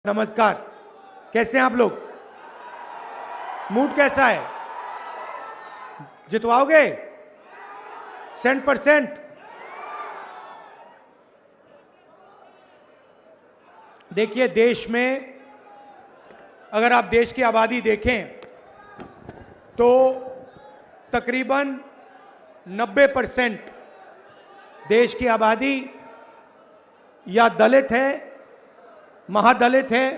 नमस्कार। कैसे हैं आप लोग? मूड कैसा है? जितवाओगे 100%? देखिए, देश में अगर आप देश की आबादी देखें तो तकरीबन 90% देश की आबादी या दलित है, महादलित है,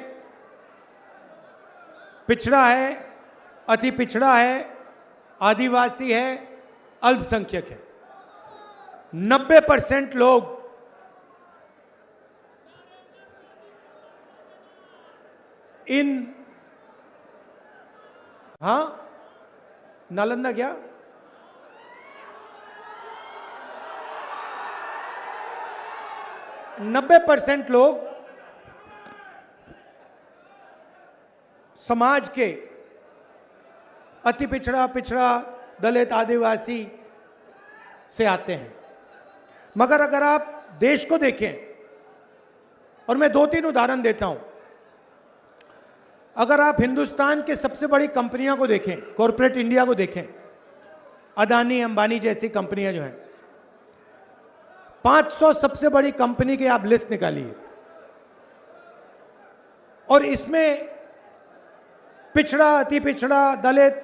पिछड़ा है, अति पिछड़ा है, आदिवासी है, अल्पसंख्यक है। 90% लोग इन नालंदा क्या 90% लोग समाज के अति पिछड़ा, दलित, आदिवासी से आते हैं। मगर अगर आप देश को देखें, और मैं 2-3 उदाहरण देता हूं। अगर आप हिंदुस्तान के सबसे बड़ी कंपनियों को देखें, कॉरपोरेट इंडिया को देखें, अदानी, अंबानी जैसी कंपनियां जो हैं, 500 सबसे बड़ी कंपनी की आप लिस्ट निकालिए, और इसमें पिछड़ा, अति पिछड़ा, दलित,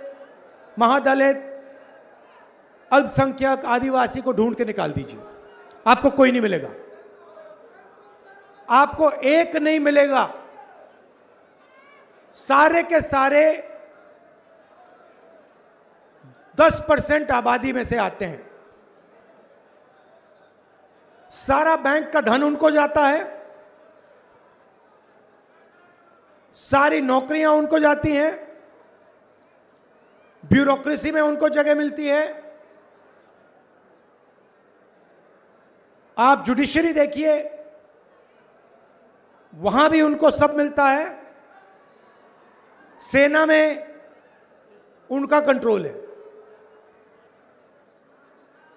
महादलित, अल्पसंख्यक, आदिवासी को ढूंढ के निकाल दीजिए, आपको कोई नहीं मिलेगा। आपको एक नहीं मिलेगा। सारे के सारे 10% आबादी में से आते हैं। सारा बैंक का धन उनको जाता है, सारी नौकरियां उनको जाती हैं, ब्यूरोक्रेसी में उनको जगह मिलती है। आप जुडिशरी देखिए, वहां भी उनको सब मिलता है। सेना में उनका कंट्रोल है,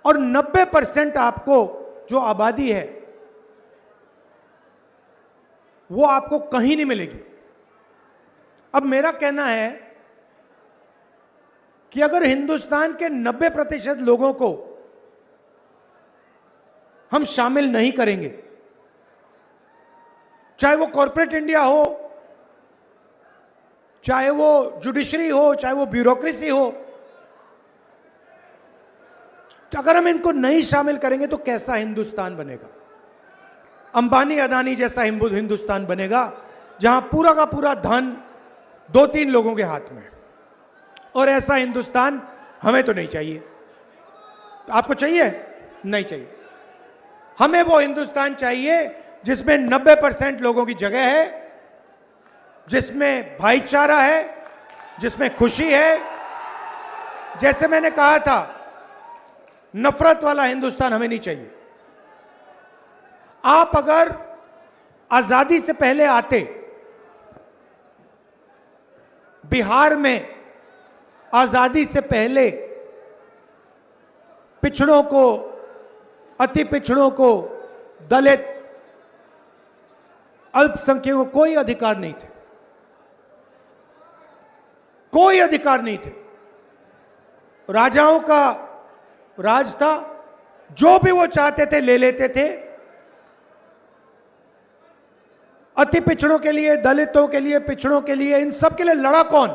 और 90% आपको जो आबादी है वो आपको कहीं नहीं मिलेगी। अब मेरा कहना है कि अगर हिंदुस्तान के 90% लोगों को हम शामिल नहीं करेंगे, चाहे वो कॉरपोरेट इंडिया हो, चाहे वो जुडिशरी हो, चाहे वो ब्यूरोक्रेसी हो, तो अगर हम इनको नहीं शामिल करेंगे तो कैसा हिंदुस्तान बनेगा? अंबानी, अदानी जैसा हिंदुस्तान बनेगा, जहां पूरा का पूरा धन 2-3 लोगों के हाथ में। और ऐसा हिंदुस्तान हमें तो नहीं चाहिए। तो आपको चाहिए? नहीं चाहिए। हमें वो हिंदुस्तान चाहिए जिसमें 90% लोगों की जगह है, जिसमें भाईचारा है, जिसमें खुशी है। जैसे मैंने कहा था, नफरत वाला हिंदुस्तान हमें नहीं चाहिए। आप अगर आजादी से पहले आते, बिहार में आजादी से पहले पिछड़ों को, अति पिछड़ों को, दलित, अल्पसंख्यकों को कोई अधिकार नहीं थे, कोई अधिकार नहीं थे। राजाओं का राज था, जो भी वो चाहते थे ले लेते थे। अति पिछड़ों के लिए, दलितों के लिए, पिछड़ों के लिए, इन सब के लिए लड़ा कौन?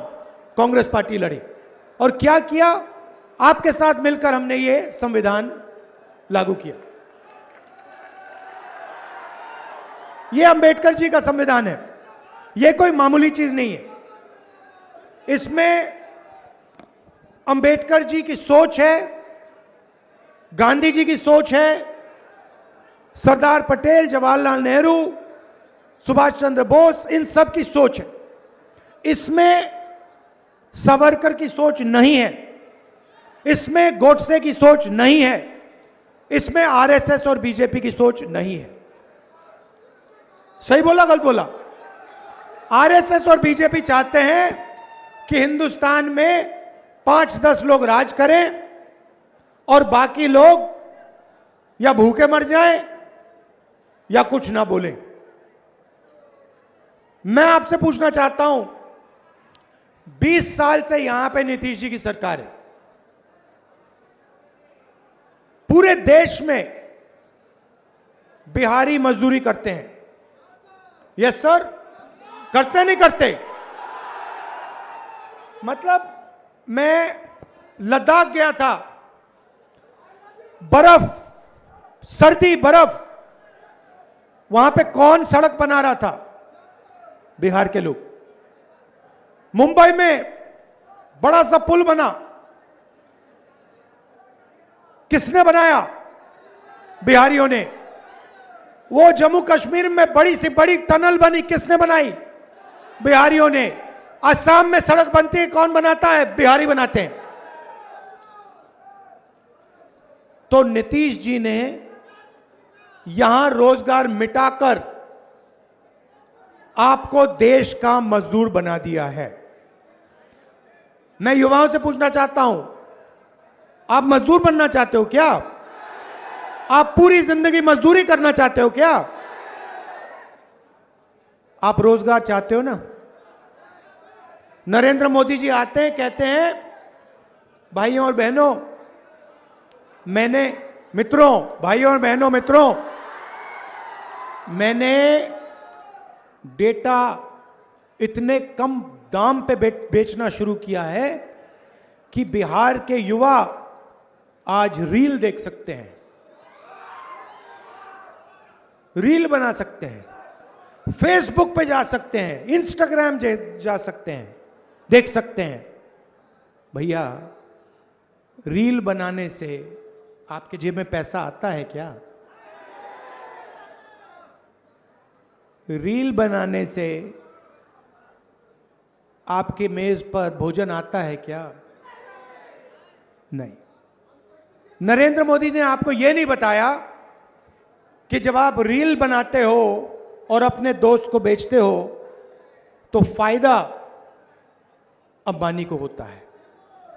कांग्रेस पार्टी लड़ी। और क्या किया? आपके साथ मिलकर हमने ये संविधान लागू किया। ये अंबेडकर जी का संविधान है, ये कोई मामूली चीज नहीं है। इसमें अंबेडकर जी की सोच है, गांधी जी की सोच है, सरदार पटेल, जवाहरलाल नेहरू, सुभाष चंद्र बोस, इन सब की सोच है। इसमें सावरकर की सोच नहीं है, इसमें गोडसे की सोच नहीं है, इसमें आरएसएस और बीजेपी की सोच नहीं है। सही बोला, गलत बोला? आरएसएस और बीजेपी चाहते हैं कि हिंदुस्तान में 5-10 लोग राज करें और बाकी लोग या भूखे मर जाएं या कुछ ना बोलें। मैं आपसे पूछना चाहता हूं, 20 साल से यहां पे नीतीश जी की सरकार है। पूरे देश में बिहारी मजदूरी करते हैं। यस सर, करते नहीं करते? मतलब मैं लद्दाख गया था, बर्फ, सर्दी, बर्फ, वहां पे कौन सड़क बना रहा था? बिहार के लोग। मुंबई में बड़ा सा पुल बना, किसने बनाया? बिहारियों ने। वो जम्मू कश्मीर में बड़ी सी बड़ी टनल बनी, किसने बनाई? बिहारियों ने। असम में सड़क बनती है, कौन बनाता है? बिहारी बनाते हैं। तो नीतीश जी ने यहां रोजगार मिटाकर आपको देश का मजदूर बना दिया है। मैं युवाओं से पूछना चाहता हूं, आप मजदूर बनना चाहते हो क्या? आप पूरी जिंदगी मजदूरी करना चाहते हो क्या? आप रोजगार चाहते हो ना? नरेंद्र मोदी जी आते हैं, कहते हैं भाइयों और बहनों, भाइयों और बहनों, मित्रों, मैंने डेटा इतने कम दाम पे बेचना शुरू किया है कि बिहार के युवा आज रील देख सकते हैं, रील बना सकते हैं, फेसबुक पे जा सकते हैं, इंस्टाग्राम जा सकते हैं, देख सकते हैं। भैया, रील बनाने से आपके जेब में पैसा आता है क्या? रील बनाने से आपके मेज पर भोजन आता है क्या? नहीं। नरेंद्र मोदी ने आपको यह नहीं बताया कि जब आप रील बनाते हो और अपने दोस्त को बेचते हो तो फायदा अंबानी को होता है,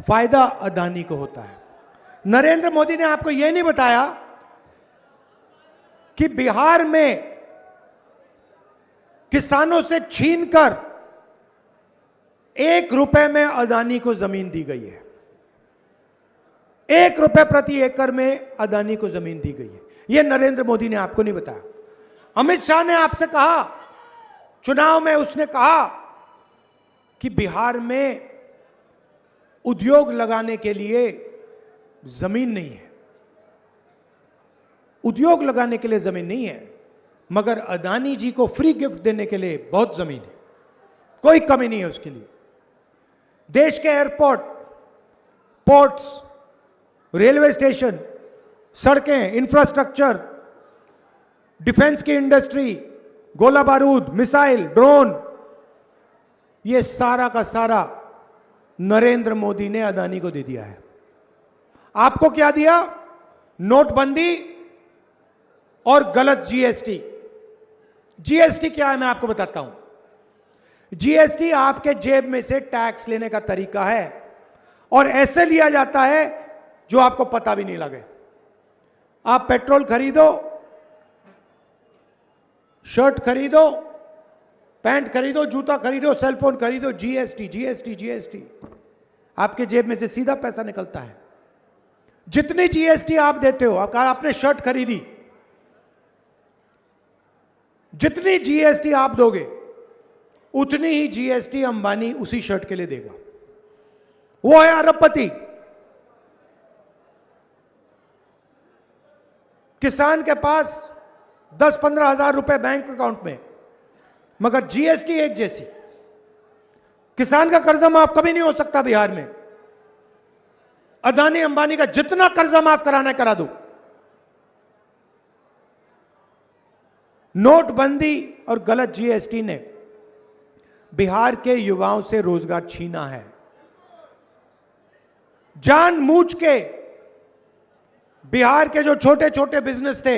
फायदा अदानी को होता है। नरेंद्र मोदी ने आपको यह नहीं बताया कि बिहार में किसानों से छीनकर 1 रुपए में अदानी को जमीन दी गई है। 1 रुपए प्रति एकड़ में अदानी को जमीन दी गई है। यह नरेंद्र मोदी ने आपको नहीं बताया। अमित शाह ने आपसे कहा, चुनाव में उसने कहा कि बिहार में उद्योग लगाने के लिए जमीन नहीं है, उद्योग लगाने के लिए जमीन नहीं है, मगर अदानी जी को फ्री गिफ्ट देने के लिए बहुत जमीन है, कोई कमी नहीं है उसके लिए। देश के एयरपोर्ट, पोर्ट्स, रेलवे स्टेशन, सड़कें, इंफ्रास्ट्रक्चर, डिफेंस की इंडस्ट्री, गोला बारूद, मिसाइल, ड्रोन, ये सारा का सारा नरेंद्र मोदी ने अदानी को दे दिया है। आपको क्या दिया? नोटबंदी और गलत जीएसटी। जीएसटी क्या है मैं आपको बताता हूं। जीएसटी आपके जेब में से टैक्स लेने का तरीका है और ऐसे लिया जाता है जो आपको पता भी नहीं लगे। आप पेट्रोल खरीदो, शर्ट खरीदो, पैंट खरीदो, जूता खरीदो, सेलफोन खरीदो, जीएसटी, जीएसटी, जीएसटी। आपके जेब में से सीधा पैसा निकलता है। जितनी जीएसटी आप देते हो, अगर आपने शर्ट खरीदी, जितनी जीएसटी आप दोगे उतनी ही जीएसटी अंबानी उसी शर्ट के लिए देगा। वो है अरबपति। किसान के पास 10-15 हजार रुपए बैंक अकाउंट में, मगर जीएसटी एक जैसी। किसान का कर्जा माफ कभी नहीं हो सकता बिहार में। अदानी अंबानी का जितना कर्जा माफ कराना है करा दो। नोटबंदी और गलत जीएसटी ने बिहार के युवाओं से रोजगार छीना है। जानबूझ के बिहार के जो छोटे छोटे बिजनेस थे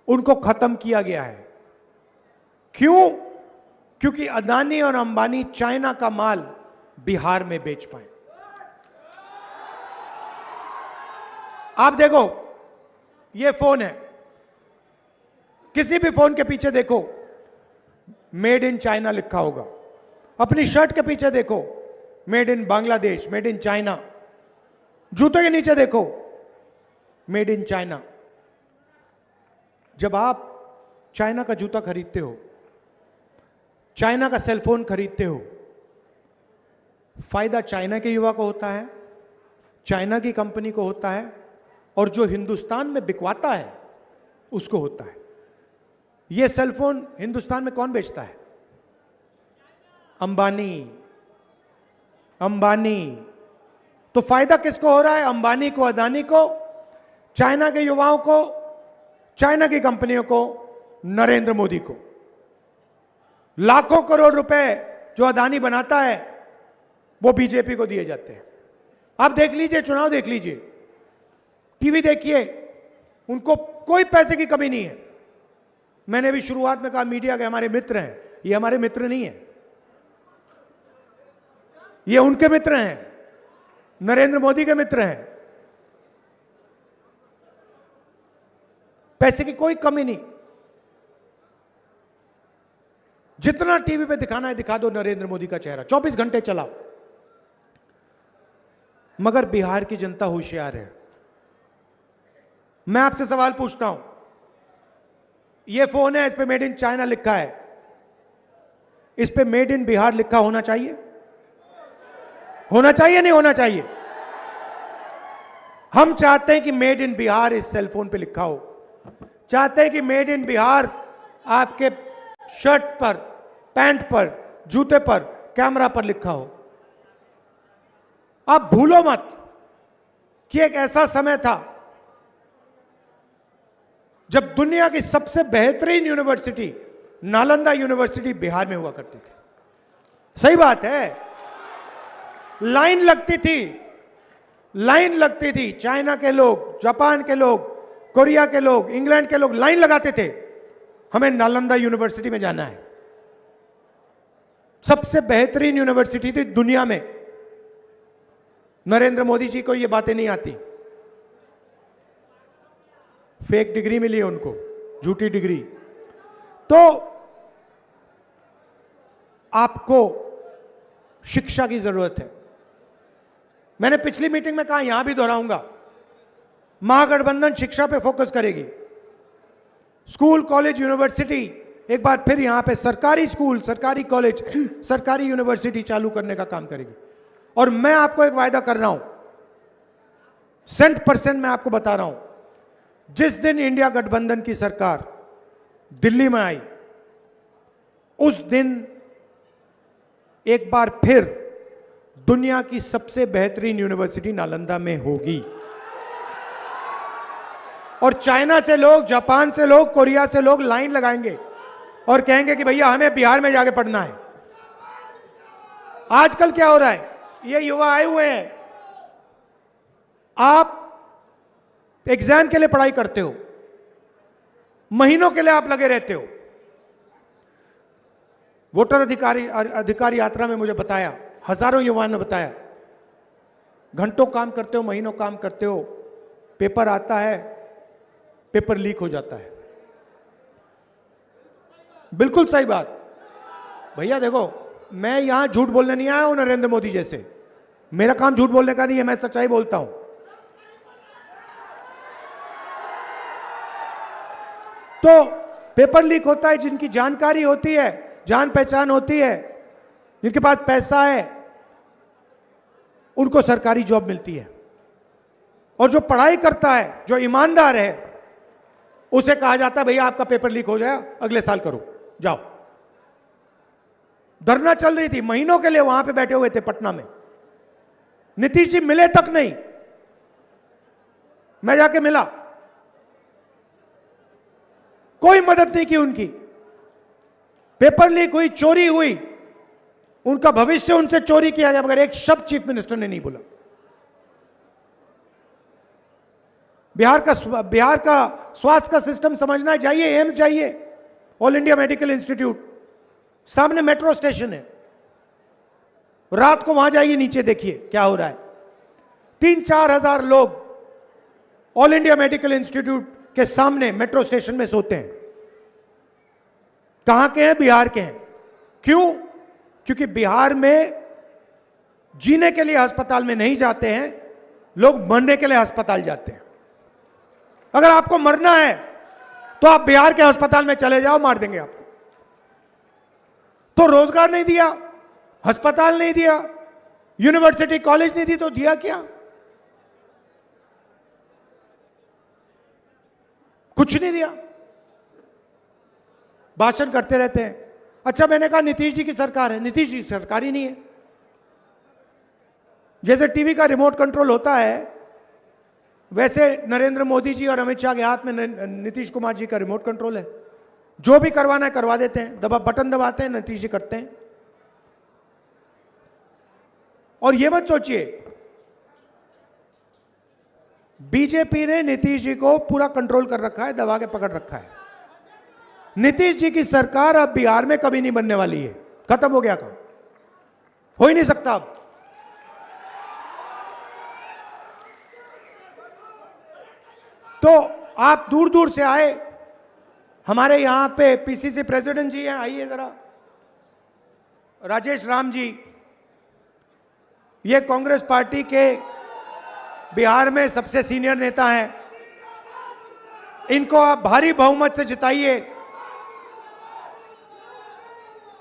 उनको खत्म किया गया है। क्यों? क्योंकि अदानी और अंबानी चाइना का माल बिहार में बेच पाए। आप देखो, ये फोन है, किसी भी फोन के पीछे देखो, मेड इन चाइना लिखा होगा। अपनी शर्ट के पीछे देखो, made in Bangladesh, made in China. जूते के नीचे देखो, मेड इन चाइना। जब आप चाइना का जूता खरीदते हो, चाइना का सेलफोन खरीदते हो, फायदा चाइना के युवा को होता है, चाइना की कंपनी को होता है, और जो हिंदुस्तान में बिकवाता है उसको होता है। यह सेलफोन हिंदुस्तान में कौन बेचता है? अंबानी। अंबानी। तो फायदा किसको हो रहा है? अंबानी को, अदानी को, चाइना के युवाओं को, चाइना की कंपनियों को, नरेंद्र मोदी को। लाखों करोड़ रुपए जो अदानी बनाता है वो बीजेपी को दिए जाते हैं। आप देख लीजिए, चुनाव देख लीजिए, टीवी देखिए, उनको कोई पैसे की कमी नहीं है। मैंने भी शुरुआत में कहा मीडिया के हमारे मित्र हैं, ये हमारे मित्र नहीं है, ये उनके मित्र हैं, नरेंद्र मोदी के मित्र हैं। पैसे की कोई कमी नहीं। जितना टीवी पे दिखाना है दिखा दो नरेंद्र मोदी का चेहरा, 24 घंटे चला। मगर बिहार की जनता होशियार है। मैं आपसे सवाल पूछता हूं, यह फोन है, इस पे मेड इन चाइना लिखा है, इस पे मेड इन बिहार लिखा होना चाहिए? होना चाहिए नहीं होना चाहिए? हम चाहते हैं कि मेड इन बिहार इस सेलफोन पे लिखा हो, चाहते हैं कि मेड इन बिहार आपके शर्ट पर, पैंट पर, जूते पर, कैमरा पर लिखा हो। आप भूलो मत कि एक ऐसा समय था जब दुनिया की सबसे बेहतरीन यूनिवर्सिटी नालंदा यूनिवर्सिटी बिहार में हुआ करती थी। सही बात है। लाइन लगती थी, लाइन लगती थी। चाइना के लोग, जापान के लोग, कोरिया के लोग, इंग्लैंड के लोग लाइन लगाते थे, हमें नालंदा यूनिवर्सिटी में जाना है। सबसे बेहतरीन यूनिवर्सिटी थी दुनिया में। नरेंद्र मोदी जी को ये बातें नहीं आती। फेक डिग्री मिली है उनको, झूठी डिग्री। तो आपको शिक्षा की जरूरत है। मैंने पिछली मीटिंग में कहा, यहां भी दोहराऊंगा, महागठबंधन शिक्षा पे फोकस करेगी। स्कूल, कॉलेज, यूनिवर्सिटी, एक बार फिर यहां पे सरकारी स्कूल, सरकारी कॉलेज, सरकारी यूनिवर्सिटी चालू करने का काम करेगी। और मैं आपको एक वायदा कर रहा हूं, 100% मैं आपको बता रहा हूं, जिस दिन इंडिया गठबंधन की सरकार दिल्ली में आई, उस दिन एक बार फिर दुनिया की सबसे बेहतरीन यूनिवर्सिटी नालंदा में होगी। और चाइना से लोग, जापान से लोग, कोरिया से लोग लाइन लगाएंगे और कहेंगे कि भैया हमें बिहार में जाके पढ़ना है। आजकल क्या हो रहा है, ये युवा आए हुए हैं, आप एग्जाम के लिए पढ़ाई करते हो, महीनों के लिए आप लगे रहते हो। वोटर अधिकार यात्रा में मुझे बताया, हजारों युवाओं ने बताया, घंटों काम करते हो, महीनों काम करते हो, पेपर आता है, पेपर लीक हो जाता है। बिल्कुल सही बात भैया। देखो, मैं यहां झूठ बोलने नहीं आया हूं नरेंद्र मोदी जैसे, मेरा काम झूठ बोलने का नहीं है, मैं सच्चाई बोलता हूं। तो पेपर लीक होता है, जिनकी जानकारी होती है, जान पहचान होती है, जिनके पास पैसा है, उनको सरकारी जॉब मिलती है। और जो पढ़ाई करता है, जो ईमानदार है, उसे कहा जाता है भैया आपका पेपर लीक हो जाए, अगले साल करो, जाओ। धरना चल रही थी, महीनों के लिए वहां पे बैठे हुए थे पटना में, नीतीश जी मिले तक नहीं। मैं जाके मिला, कोई मदद नहीं की उनकी। पेपर लीक हुई, चोरी हुई, उनका भविष्य उनसे चोरी किया गया, मगर एक शब्द चीफ मिनिस्टर ने नहीं बोला। बिहार का स्वास्थ्य का सिस्टम समझना चाहिए, एम्स चाहिए, ऑल इंडिया मेडिकल इंस्टीट्यूट, सामने मेट्रो स्टेशन है, रात को वहां जाइए, नीचे देखिए क्या हो रहा है। 3-4 हजार लोग ऑल इंडिया मेडिकल इंस्टीट्यूट के सामने मेट्रो स्टेशन में सोते हैं। कहां के हैं? बिहार के हैं। क्यों? क्योंकि बिहार में जीने के लिए अस्पताल में नहीं जाते हैं लोग, मरने के लिए अस्पताल जाते हैं। अगर आपको मरना है तो आप बिहार के अस्पताल में चले जाओ, मार देंगे आपको। तो रोजगार नहीं दिया, अस्पताल नहीं दिया, यूनिवर्सिटी कॉलेज नहीं दी, तो दिया क्या? कुछ नहीं दिया, भाषण करते रहते हैं। अच्छा, मैंने कहा नीतीश जी की सरकार है, नीतीश जी की सरकार ही नहीं है। जैसे टीवी का रिमोट कंट्रोल होता है, वैसे नरेंद्र मोदी जी और अमित शाह के हाथ में नीतीश कुमार जी का रिमोट कंट्रोल है। जो भी करवाना है करवा देते हैं, बटन दबाते हैं, नीतीश जी करते हैं। और ये मत सोचिए, बीजेपी ने नीतीश जी को पूरा कंट्रोल कर रखा है, दबा के पकड़ रखा है। नीतीश जी की सरकार अब बिहार में कभी नहीं बनने वाली है, खत्म हो गया काम, हो ही नहीं सकता अब। तो आप दूर दूर से आए, हमारे यहां पे पीसीसी प्रेसिडेंट जी हैं, आइए जरा, राजेश राम जी, ये कांग्रेस पार्टी के बिहार में सबसे सीनियर नेता हैं। इनको आप भारी बहुमत से जिताइए।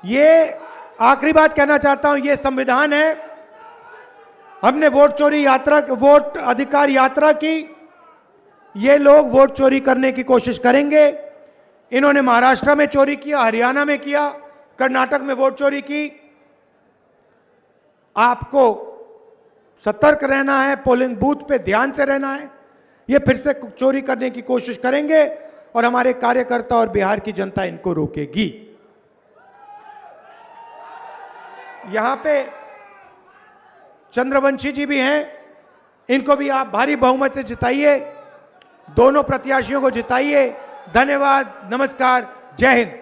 ये आखिरी बात कहना चाहता हूं, ये संविधान है। हमने वोट चोरी यात्रा, वोट अधिकार यात्रा की, ये लोग वोट चोरी करने की कोशिश करेंगे। इन्होंने महाराष्ट्र में चोरी किया, हरियाणा में किया, कर्नाटक में वोट चोरी की। आपको सतर्क रहना है, पोलिंग बूथ पे ध्यान से रहना है। ये फिर से चोरी करने की कोशिश करेंगे और हमारे कार्यकर्ता और बिहार की जनता इनको रोकेगी। यहां पे चंद्रवंशी जी भी हैं, इनको भी आप भारी बहुमत से जिताइए। दोनों प्रत्याशियों को जिताइए। धन्यवाद, नमस्कार, जय हिंद।